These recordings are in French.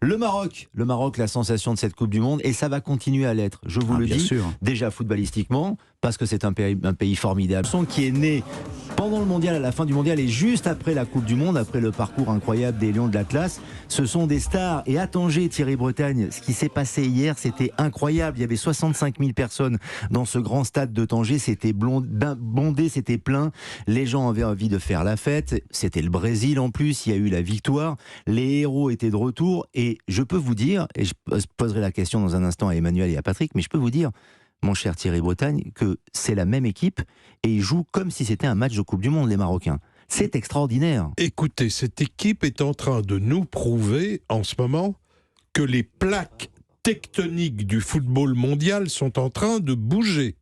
Le Maroc, la sensation de cette Coupe du Monde, et ça va continuer à l'être, je vous le dis, sûr. déjà footballistiquement, parce que c'est un pays formidable, qui est né pendant le mondial, à la fin du mondial et juste après la Coupe du Monde, après le parcours incroyable des Lions de l'Atlas. Ce sont des stars. Et à Tanger, Thierry Bretagne, ce qui s'est passé hier, c'était incroyable. Il y avait 65 000 personnes dans ce grand stade de Tanger. C'était bondé, c'était plein. Les gens avaient envie de faire la fête. C'était le Brésil en plus. Il y a eu la victoire. Les héros étaient de retour. Et je peux vous dire, et je poserai la question dans un instant à Emmanuel et à Patrick, mais je peux vous dire, mon cher Thierry Bretagne, que c'est la même équipe et ils jouent comme si c'était un match de Coupe du Monde, les Marocains. C'est extraordinaire. Écoutez, cette équipe est en train de nous prouver en ce moment que les plaques tectoniques du football mondial sont en train de bouger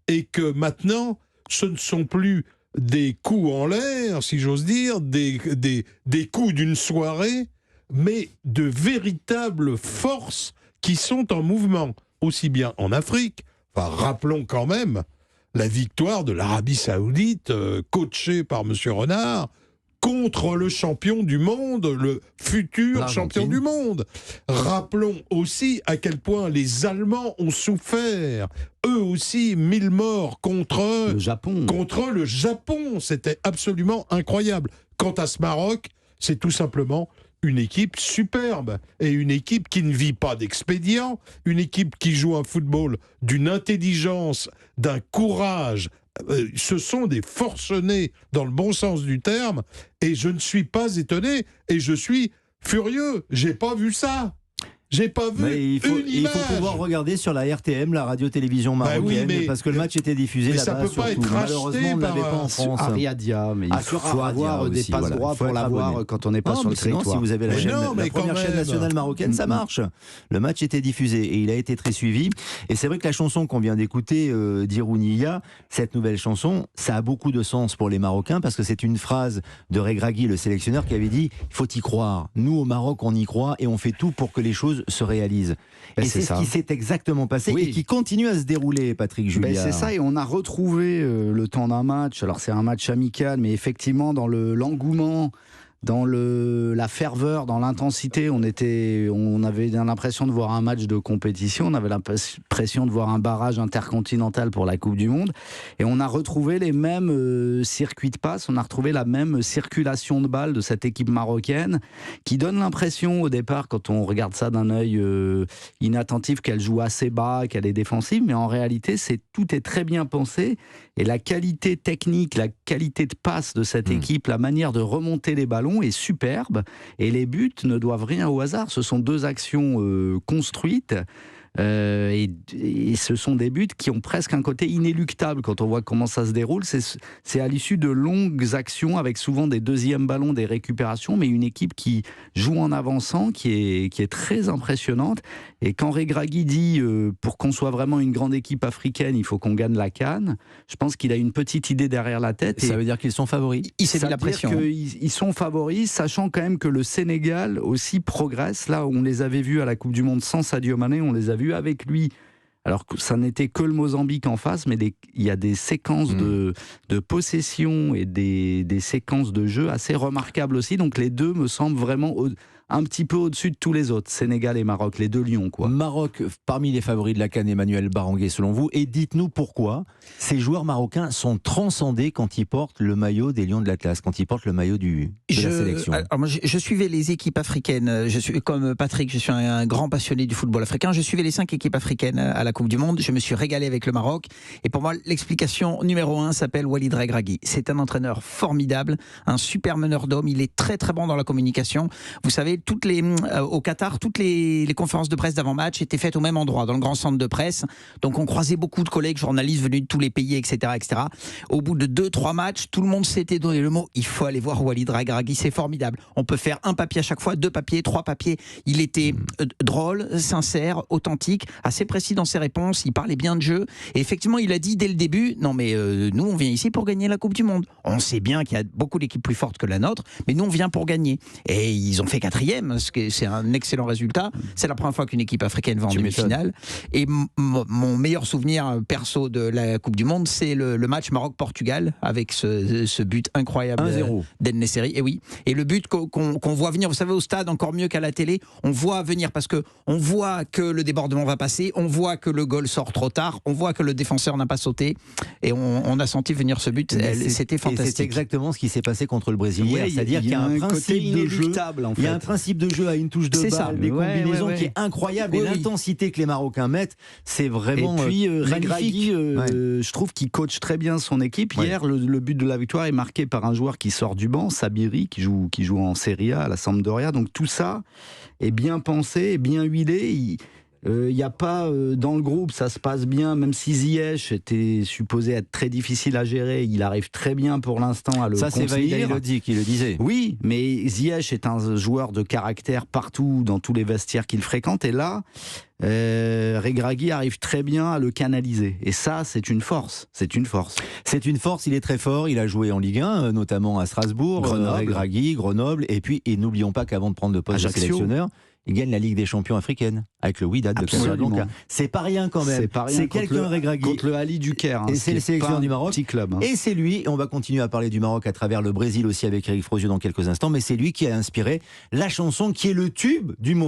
et que maintenant, ce ne sont plus des coups en l'air, si j'ose dire, des coups d'une soirée, mais de véritables forces qui sont en mouvement, aussi bien en Afrique. Enfin, rappelons quand même la victoire de l'Arabie Saoudite, coachée par M. Renard, contre le champion du monde, le futur champion du monde. Rappelons aussi à quel point les Allemands ont souffert. Eux aussi, 1000 morts contre le Japon. C'était absolument incroyable. Quant à ce Maroc, c'est tout simplement une équipe superbe et une équipe qui ne vit pas d'expédients, une équipe qui joue un football d'une intelligence, d'un courage. Ce sont des forcenés dans le bon sens du terme et je ne suis pas étonné et je suis furieux. J'ai pas vu ça. J'ai pas vu il faut pouvoir regarder sur la RTM, la radio-télévision marocaine, parce que le match était diffusé là-bas. Ça peut pas être malheureusement, on ne l'avait pas en France. Ariadia, mais il faut avoir des passe droits pour l'avoir quand on n'est pas sur le territoire. Si vous avez la première chaîne nationale marocaine, ça marche. Le match était diffusé et il a été très suivi. Et c'est vrai que la chanson qu'on vient d'écouter, d'Irounia, cette nouvelle chanson, ça a beaucoup de sens pour les Marocains parce que c'est une phrase de Regragui, le sélectionneur, qui avait dit « Il faut y croire. Nous, au Maroc, on y croit et on fait tout pour que les choses se réalise. » Et c'est ce qui s'est exactement passé et qui continue à se dérouler, Patrick Juliard. C'est ça, et on a retrouvé le temps d'un match. Alors c'est un match amical, mais effectivement dans l'engouement, dans la ferveur, dans l'intensité, on avait l'impression de voir un match de compétition, on avait l'impression de voir un barrage intercontinental pour la Coupe du Monde, et on a retrouvé les mêmes circuits de passe, on a retrouvé la même circulation de balles de cette équipe marocaine, qui donne l'impression au départ, quand on regarde ça d'un œil inattentif, qu'elle joue assez bas, qu'elle est défensive, mais en réalité, tout est très bien pensé, et la qualité technique, la qualité de passe de cette équipe, la manière de remonter les ballons est superbe, et les buts ne doivent rien au hasard. Ce sont deux actions construites, et ce sont des buts qui ont presque un côté inéluctable quand on voit comment ça se déroule. C'est à l'issue de longues actions avec souvent des deuxièmes ballons, des récupérations, mais une équipe qui joue en avançant, qui est très impressionnante. Et quand Regragui dit pour qu'on soit vraiment une grande équipe africaine, il faut qu'on gagne la CAN, je pense qu'il a une petite idée derrière la tête. Ça veut dire qu'ils sont favoris. Il s'est mis la pression. Ils sont favoris, sachant quand même que le Sénégal aussi progresse. Là, on les avait vus à la Coupe du Monde sans Sadio Mané, on les a vus avec lui. Alors que ça n'était que le Mozambique en face, mais il y a des séquences de possession et des séquences de jeu assez remarquables aussi. Donc les deux me semblent vraiment un petit peu au-dessus de tous les autres, Sénégal et Maroc, les deux lions, quoi. Maroc, parmi les favoris de la CAN, Emmanuel Baranguet, selon vous, et dites-nous pourquoi ces joueurs marocains sont transcendés quand ils portent le maillot des Lions de l'Atlas, quand ils portent le maillot de la sélection. Alors moi, je suivais les équipes africaines, comme Patrick, je suis un grand passionné du football africain, je suivais les 5 équipes africaines à la Coupe du Monde, je me suis régalé avec le Maroc, et pour moi, l'explication numéro 1 s'appelle Walid Regragui. C'est un entraîneur formidable, un super meneur d'hommes, il est très très bon dans la communication. Vous savez, au Qatar, toutes les conférences de presse d'avant-match étaient faites au même endroit, dans le grand centre de presse. Donc on croisait beaucoup de collègues journalistes venus de tous les pays, etc., etc. Au bout de 2-3 matchs, tout le monde s'était donné le mot. Il faut aller voir Walid Regragui, c'est formidable. On peut faire un papier à chaque fois, 2 papiers, 3 papiers. Il était drôle, sincère, authentique, assez précis dans ses réponses. Il parlait bien de jeu. Et effectivement, il a dit dès le début, non mais nous, on vient ici pour gagner la Coupe du Monde. On sait bien qu'il y a beaucoup d'équipes plus fortes que la nôtre, mais nous, on vient pour gagner. Et ils ont fait 4e. 4e, c'est un excellent résultat. C'est la première fois qu'une équipe africaine va en Tu demi-finale. Et mon meilleur souvenir perso de la Coupe du Monde, c'est le match Maroc-Portugal, avec ce but incroyable 1-0 d'El Nesseri. Et oui, et le but qu'on voit venir, vous savez, au stade, encore mieux qu'à la télé, on voit venir, parce que on voit que le débordement va passer, on voit que le goal sort trop tard, on voit que le défenseur n'a pas sauté, et on a senti venir ce but. C'était fantastique. C'est exactement ce qui s'est passé contre le Brésil hier, c'est-à-dire qu'il y a un principe de jeu. En fait. Il y a un principe de jeu à une touche de balle, des combinaisons qui est incroyable, et l'intensité que les Marocains mettent, c'est vraiment magnifique. magnifique. Je trouve qu'il coach très bien son équipe. Hier, le but de la victoire est marqué par un joueur qui sort du banc, Sabiri, qui joue en Serie A à la Sampdoria. Donc tout ça est bien pensé, est bien huilé. Il n'y a pas dans le groupe, ça se passe bien, même si Ziyech était supposé être très difficile à gérer, il arrive très bien pour l'instant à le contenir. Ça, c'est Vaïda Elodzi qui le disait. Oui, mais Ziyech est un joueur de caractère partout, dans tous les vestiaires qu'il fréquente, et là, Regragui arrive très bien à le canaliser. Et ça, c'est une force. C'est une force. C'est une force, il est très fort, il a joué en Ligue 1, notamment à Strasbourg, Regragui, Grenoble, et puis, et n'oublions pas qu'avant de prendre le poste de sélectionneur, il gagne la Ligue des Champions africaine avec le Wydad de Casablanca. C'est pas rien quand même. C'est quelqu'un, Regragui. Contre le Ali du Caire. Et c'est le sélectionneur du Maroc. Petit club. Et c'est lui, et on va continuer à parler du Maroc à travers le Brésil aussi avec Eric Frosieux dans quelques instants, mais c'est lui qui a inspiré la chanson qui est le tube du moment.